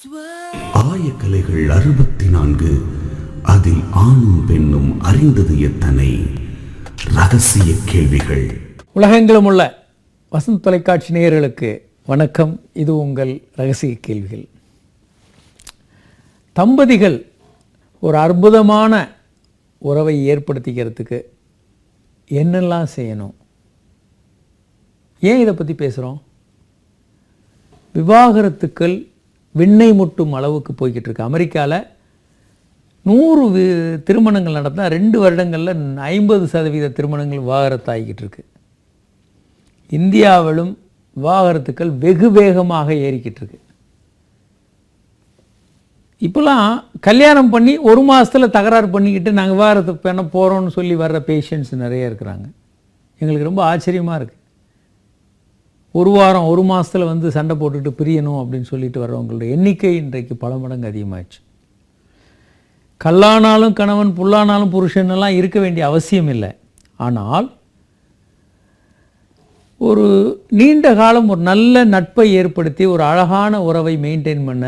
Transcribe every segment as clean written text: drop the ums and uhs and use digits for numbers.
ஆயக்கலைகள் 64 அதில் ஆணும் பெண்ணும் அறிந்தது எத்தனை ரகசிய கேள்விகள். உலகெங்கிலும் உள்ள வசந்த் தொலைக்காட்சி நேயர்களுக்கு வணக்கம். இது உங்கள் ரகசிய கேள்விகள். தம்பதிகள் ஒரு அற்புதமான உறவை ஏற்படுத்திக்கிறதுக்கு என்னெல்லாம் செய்யணும்? ஏன் இதை பற்றி பேசுகிறோம்? விவாகரத்துக்கள் விண்ணை முட்டும் அளவுக்கு போய்கிட்டு இருக்கு. அமெரிக்காவில் 100 திருமணங்கள் நடந்தால் 2 வருடங்களில் 50% திருமணங்கள் விவாகரத்து ஆகிக்கிட்டு இருக்கு. இந்தியாவிலும் விவாகரத்துக்கள் வெகு வேகமாக ஏறிக்கிட்டு இருக்கு. இப்போலாம் கல்யாணம் பண்ணி 1 மாதத்தில் தகராறு பண்ணிக்கிட்டு நாங்கள் விவாகரத்து பண்ண போகிறோன்னு சொல்லி வர்ற பேஷண்ட்ஸ் நிறைய இருக்கிறாங்க. எங்களுக்கு ரொம்ப ஆச்சரியமாக இருக்குது. 1 வாரம் 1 மாதத்தில் வந்து சண்டை போட்டுக்கிட்டு பிரியணும் அப்படின்னு சொல்லிட்டு வர்றவங்களுடைய எண்ணிக்கை இன்றைக்கு பல மடங்கு அதிகமாகிடுச்சு. கல்லானாலும் கணவன் புல்லானாலும் புருஷனெல்லாம் இருக்க வேண்டிய அவசியம் இல்லை. ஆனால் ஒரு நீண்ட காலம் ஒரு நல்ல நட்பை ஏற்படுத்தி ஒரு அழகான உறவை மெயின்டைன் பண்ண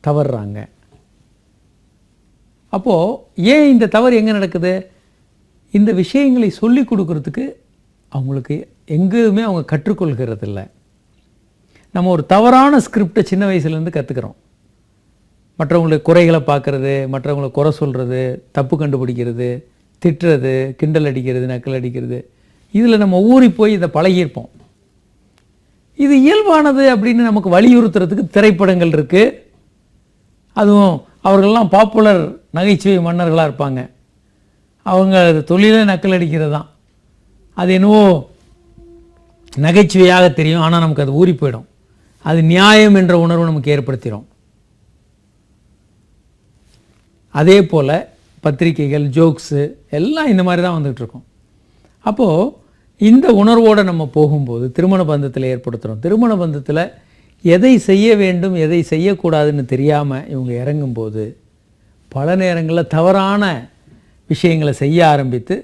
தவறுறாங்க. அப்போது ஏன் இந்த தவறு எங்கே நடக்குது? இந்த விஷயங்களை சொல்லி கொடுக்கறதுக்கு அவங்களுக்கு எங்கேயுமே அவங்க கற்றுக்கொள்கிறது இல்லை. நம்ம ஒரு தவறான ஸ்கிரிப்டை சின்ன வயசுலேருந்து கற்றுக்கிறோம். மற்றவங்களுடைய குறைகளை பார்க்குறது, மற்றவங்களை குறை சொல்கிறது, தப்பு கண்டுபிடிக்கிறது, திட்டுறது, கிண்டல் அடிக்கிறது, நக்கல் அடிக்கிறது, இதில் நம்ம ஊறி போய் இதை பழகியிருப்போம். இது இயல்பானது அப்படின்னு நமக்கு வலியுறுத்துறதுக்கு திரைப்படங்கள் இருக்குது. அதுவும் அவர்கள்லாம் பாப்புலர் நகைச்சுவை மன்னர்களாக இருப்பாங்க. அவங்க தொழிலே நக்கல் அடிக்கிறது தான். அது என்னவோ நகைச்சுவையாக தெரியும், ஆனால் நமக்கு அது ஊறி போயிடும். அது நியாயம் என்ற உணர்வு நமக்கு ஏற்படுத்திடும். அதே போல் பத்திரிகைகள், ஜோக்ஸு எல்லாம் இந்த மாதிரி தான் வந்துகிட்ருக்கோம். அப்போது இந்த உணர்வோடு நம்ம போகும்போது திருமண பந்தத்தில் ஏற்படுத்துகிறோம். திருமண பந்தத்தில் எதை செய்ய வேண்டும் எதை செய்யக்கூடாதுன்னு தெரியாமல் இவங்க இறங்கும்போது பல நேரங்களில் தவறான விஷயங்களை செய்ய ஆரம்பித்து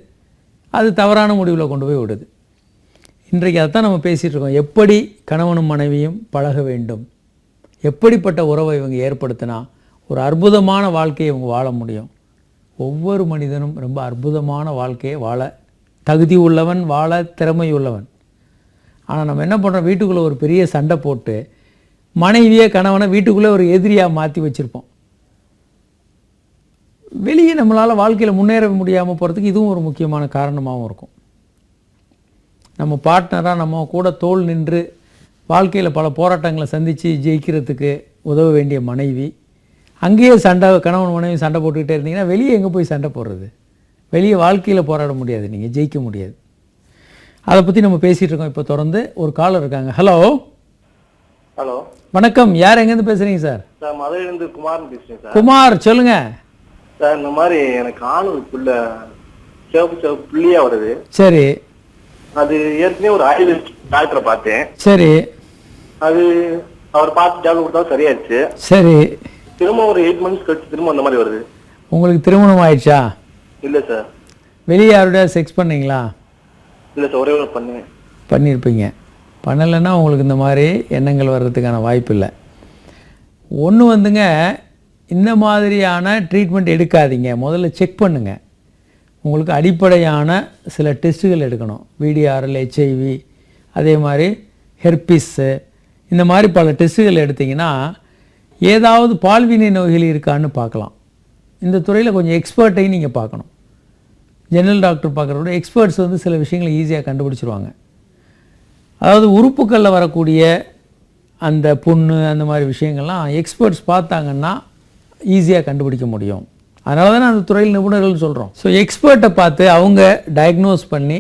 அது தவறான முடிவில் கொண்டு போய் விடுது. இன்றைக்கு அதைத்தான் நம்ம பேசிகிட்டு இருக்கோம். எப்படி கணவனும் மனைவியும் பழக வேண்டும், எப்படிப்பட்ட உறவை இவங்க ஏற்படுத்தினா ஒரு அற்புதமான வாழ்க்கையை இவங்க வாழ முடியும். ஒவ்வொரு மனிதனும் ரொம்ப அற்புதமான வாழ்க்கையை வாழ தகுதி உள்ளவன், வாழ திறமை உள்ளவன். ஆனால் நம்ம என்ன பண்ணுறோம்? வீட்டுக்குள்ளே ஒரு பெரிய சண்டை போட்டு மனைவியே கணவனை வீட்டுக்குள்ளே ஒரு எதிரியாக மாற்றி வச்சுருப்போம். வெளியே நம்மளால் வாழ்க்கையில் முன்னேற முடியாமல் போகிறதுக்கு இதுவும் ஒரு முக்கியமான காரணமாகவும் இருக்கும். நம்ம பார்ட்னராக நம்ம கூட தோள் நின்று வாழ்க்கையில் பல போராட்டங்களை சந்தித்து ஜெயிக்கிறதுக்கு உதவ வேண்டிய மனைவி அங்கேயே சண்டை, கணவன் மனைவி சண்டை போட்டுக்கிட்டே இருந்தீங்கன்னா வெளியே எங்கே போய் சண்டை போடுறது? வெளியே வாழ்க்கையில் போராட முடியாது, நீங்கள் ஜெயிக்க முடியாது. அதை பற்றி நம்ம பேசிகிட்டு இருக்கோம். இப்போ தொடர்ந்து ஒரு காலர் இருக்காங்க. ஹலோ ஹலோ, வணக்கம். யார் எங்கேருந்து பேசுகிறீங்க சார்? சார் மதுரையிலேருந்து குமார் பேசுகிறேன் சார். குமார், சொல்லுங்கள் சார். இந்த மாதிரி எனக்கு ஆணுக்குள்ள சிவப்பு புள்ளியா வருது. சரி. அது ஏற்கனவே ஒரு ஆயுர்வேத டாக்டரை பார்த்தேன். சரி. அது அவர் பார்த்து டேப்லெட் கொடுத்தா சரியாயிடுச்சு. சரி. திரும்ப ஒரு 8 months கழிச்சு திரும்ப அந்த மாதிரி வருது. உங்களுக்கு திருமணம் ஆயிடுச்சா? இல்லை சார். வெளியே யாரோட செக்ஸ் பண்ணீங்களா? இல்லை சார், ஒரே ஒரு பண்ணுவேன். பண்ணியிருப்பீங்க. பண்ணலைன்னா உங்களுக்கு இந்த மாதிரி எண்ணங்கள் வர்றதுக்கான வாய்ப்பு இல்லை. ஒன்று வந்துங்க, இந்த மாதிரியான ட்ரீட்மெண்ட் எடுக்காதீங்க. முதல்ல செக் பண்ணுங்கள். உங்களுக்கு அடிப்படையான சில டெஸ்ட்டுகள் எடுக்கணும். VDRL, HIV, அதே மாதிரி ஹெர்பிஸ்ஸு, இந்த மாதிரி பல டெஸ்ட்டுகள் எடுத்திங்கன்னா ஏதாவது பால்வினை நோய்கள் இருக்கான்னு பார்க்கலாம். இந்த துறையில் கொஞ்சம் எக்ஸ்பர்ட்டையும் நீங்கள் பார்க்கணும். ஜெனரல் டாக்டர் பார்க்குறத எக்ஸ்பர்ட்ஸ் வந்து சில விஷயங்களை ஈஸியாக கண்டுபிடிச்சிருவாங்க. அதாவது உறுப்புக்களில் வரக்கூடிய அந்த புண்ணு, அந்த மாதிரி விஷயங்கள்லாம் எக்ஸ்பர்ட்ஸ் பார்த்தாங்கன்னா ஈஸியாக கண்டுபிடிக்க முடியும். அதனால தான் அந்த துறையில் நிபுணர்கள் சொல்கிறோம். ஸோ எக்ஸ்பர்ட்டை பார்த்து அவங்க டயக்னோஸ் பண்ணி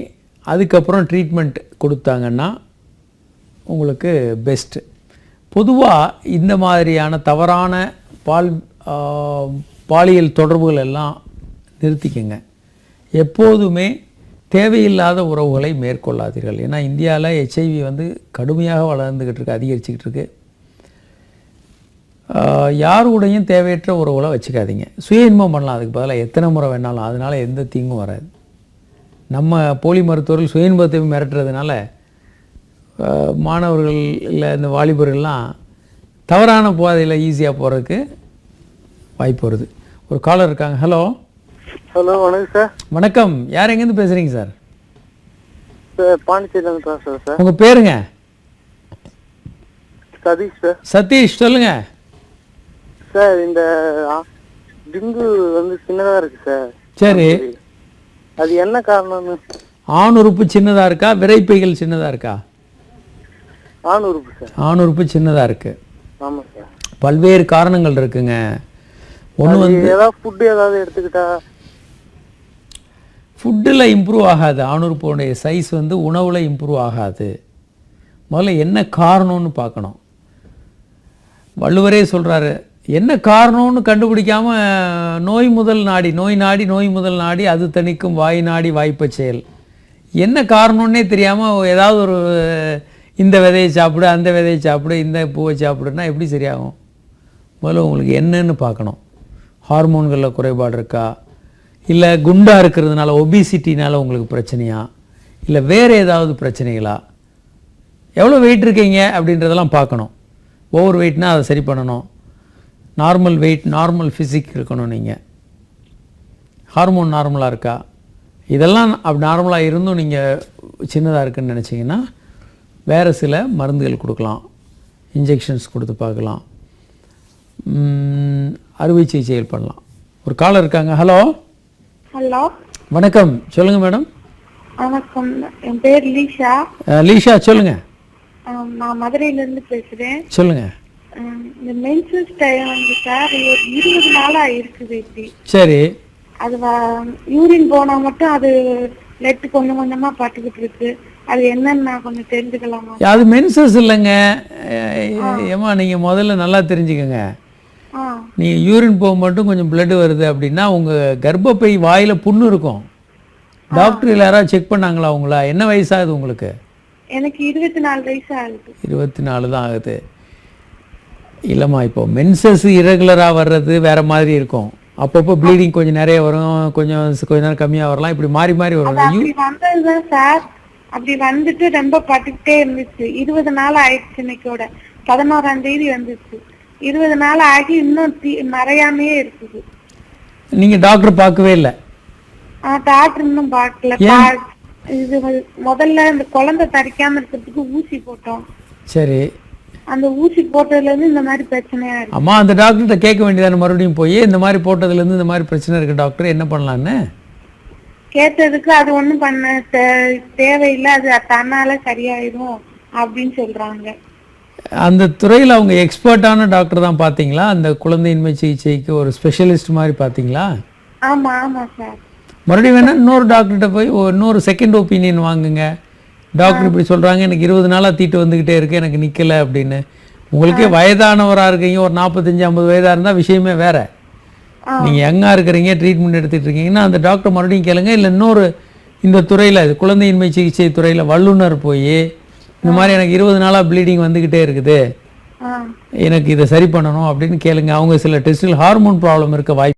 அதுக்கப்புறம் ட்ரீட்மெண்ட் கொடுத்தாங்கன்னா உங்களுக்கு பெஸ்ட்டு. பொதுவாக இந்த மாதிரியான தவறான பாலியல் தொடர்புகள் எல்லாம் நிறுத்திக்கங்க. எப்போதுமே தேவையில்லாத உறவுகளை மேற்கொள்ளாதீர்கள். ஏன்னா இந்தியாவில் HIV வந்து கடுமையாக வளர்ந்துக்கிட்டு இருக்கு, அதிகரிச்சுக்கிட்டு இருக்கு. யாருடையும் தேவையற்ற உறவுகளை வச்சுக்காதீங்க. சுய இன்பம் பண்ணலாம், அதுக்கு பதிலாக எத்தனை முறை வேணாலும். அதனால் எந்த தீங்கும் வராது. நம்ம போலி மருத்துவர்கள் சுய இன்பத்தை மிரட்டுறதுனால மாணவர்கள் இல்லை இந்த வாலிபர்கள்லாம் தவறான பாதையில் ஈஸியாக போகிறதுக்கு வாய்ப்பு வருது. ஒரு காலர் இருக்காங்க. ஹலோ ஹலோ, வணக்கம் சார். வணக்கம். யார் எங்கேருந்து பேசுகிறீங்க சார்? சார் பாண்டிச்சேரியிலேருந்து பேசுகிறேன் சார். உங்கள் பேருங்க? சதீஷ் சார். சதீஷ், சொல்லுங்கள் சார், இந்த டிங்கு சின்னதாக இருக்கு சார். சரி, அது என்ன காரணம்னு? ஆண் உறுப்பு சின்னதாக இருக்கா, விரைப்பைகள் சின்னதாக இருக்கா? ஆண் உறுப்பு சார். ஆண் உறுப்பு சின்னதாக இருக்குது. ஆமாம் சார். பல்வேறு காரணங்கள் இருக்குங்க. ஒன்று ஏதாவது ஃபுட்டு ஏதாவது எடுத்துக்கிட்டா? ஃபுட்டில் இம்ப்ரூவ் ஆகாது. ஆண் உறுப்புடைய சைஸ் உணவில் இம்ப்ரூவ் ஆகாது. முதல்ல என்ன காரணம்னு பார்க்கணும். வள்ளுவரே சொல்கிறாரு, என்ன காரணம்னு கண்டுபிடிக்காமல் நோய் முதல் நாடி, நோய் முதல் நாடி, அது தணிக்கும் வாய் நாடி வாய்ப்பை செயல். என்ன காரணம்னே தெரியாமல் ஏதாவது ஒரு இந்த விதையை சாப்பிடு, அந்த விதையை சாப்பிடு, இந்த பூவை சாப்பிடுன்னா எப்படி சரியாகும்? முதல்ல உங்களுக்கு என்னன்னு பார்க்கணும். ஹார்மோன்களில் குறைபாடு இருக்கா, இல்லை குண்டாக இருக்கிறதுனால ஒபிசிட்டினால் உங்களுக்கு பிரச்சனையா, இல்லை வேறு ஏதாவது பிரச்சனைகளா, எவ்வளோ வெயிட் இருக்கீங்க அப்படின்றதெல்லாம் பார்க்கணும். ஓவர் வெயிட்னால் அதை சரி பண்ணணும். நார்மல் வெயிட், நார்மல் ஃபிசிக் இருக்கணும். நீங்கள் ஹார்மோன் நார்மலாக இருக்கா, இதெல்லாம் அப்படி நார்மலாக இருந்தும் நீங்கள் சின்னதாக இருக்குன்னு நினச்சிங்கன்னா வேறு சில மருந்துகள் கொடுக்கலாம், இன்ஜெக்ஷன்ஸ் கொடுத்து பார்க்கலாம், அறுவை சிகிச்சைகள் பண்ணலாம். ஒரு காலர் இருக்காங்க. ஹலோ ஹலோ, வணக்கம். சொல்லுங்கள் மேடம். வணக்கம். என் பேர் லீஷா. லீஷா, சொல்லுங்கள். நான் மதுரையிலேருந்து பேசுகிறேன். சொல்லுங்கள். இந்த மென்சஸ் டைம் சார் 20 நாளாக இருக்குது. இப்படி சரி, அது யூரின் போனால் மட்டும் அது லெட்டு கொஞ்சம் கொஞ்சமாக பட்டுக்கிட்டு இருக்கு. அது என்னன்னு நான் கொஞ்சம் தெரிஞ்சுக்கலாமா? அது மென்சஸ் இல்லைங்க. ஏமா நீங்கள் முதல்ல நல்லா தெரிஞ்சுக்கோங்க. நீங்கள் யூரின் போக மட்டும் கொஞ்சம் பிளட் வருது அப்படின்னா உங்கள் கர்ப்பப்பை வாயில் புண்ணு இருக்கும். டாக்டர் யாராவது செக் பண்ணாங்களா உங்களா? என்ன வயசாகுது உங்களுக்கு? எனக்கு 24 வயசு ஆகுது. 24 தான் ஆகுது. இல்லைம்மா, இப்போ மென்சஸ் இரகுலராக வர்றது வேறு மாதிரி இருக்கும். அப்பப்போ ப்ளீடிங் கொஞ்சம் நிறைய வரும், கொஞ்சம் நேரம் கம்மியாக வரலாம், இப்படி மாறி மாறி வரும். அப்படி வந்ததுதான் சார். அப்படி வந்துட்டு ரொம்ப பட்டுக்கிட்டே இருந்துச்சு. 20 நாள் ஆயிடுச்சு. இன்னைக்கோட 11ஆம் தேதி வந்துச்சு. 20 நாள் ஆகி இன்னும் மறையாமையே இருக்குது. நீங்கள் டாக்டர் பார்க்கவே இல்லை? டாக்டர் இன்னும் பார்க்கல. இது முதல்ல இந்த குழந்தை தரிக்காம இருக்கிறதுக்கு ஊசி போட்டோம். சரி, அந்த ஊசி போட்டதுல இருந்து இந்த மாதிரி பிரச்சனையா இருக்கு. அம்மா, அந்த டாக்டர்கிட்ட கேட்க வேண்டியதானே மறுபடியும் போய், இந்த மாதிரி போட்டதுல இருந்து இந்த மாதிரி பிரச்சனை இருக்கு டாக்டர், என்ன பண்ணலான்னு கேட்டதுக்கு அது ஒண்ணும் பண்ண தேவையில்லை, அது தன்னால சரியாயிடும் அப்படின்னு சொல்றாங்க. அந்த துறையில் அவங்க எக்ஸ்பர்ட்டான டாக்டர் தான் பார்த்தீங்களா? அந்த குழந்தையின்மை சிகிச்சைக்கு ஒரு ஸ்பெஷலிஸ்ட் மாதிரி பார்த்தீங்களா? ஆமா ஆமா சார். மறுபடியும் வேணா இன்னொரு டாக்டர்கிட்ட போய் இன்னொரு செகண்ட் ஒப்பீனியன் வாங்குங்க. டாக்டர் இப்படி சொல்கிறாங்க, எனக்கு 20 நாளாக தீட்டு வந்துக்கிட்டே இருக்கு, எனக்கு நிற்கலை அப்படின்னு. உங்களுக்கே வயதானவராக இருக்கீங்க, ஒரு 45-50 வயதாக இருந்தால் விஷயமே வேற. நீங்கள் யங்காக இருக்கிறீங்க, ட்ரீட்மெண்ட் எடுத்துகிட்டு இருக்கீங்கன்னா அந்த டாக்டர் மறுபடியும் கேளுங்க. இல்லை இன்னொரு இந்த துறையில், குழந்தையின்மை சிகிச்சை துறையில் வல்லுநர் போய், இந்த மாதிரி எனக்கு 20 நாளாக ப்ளீடிங் வந்துக்கிட்டே இருக்குது, எனக்கு இதை சரி பண்ணணும் அப்படின்னு கேளுங்க. அவங்க சில டெஸ்ட்டில் ஹார்மோன் ப்ராப்ளம் இருக்க வாய்ப்பு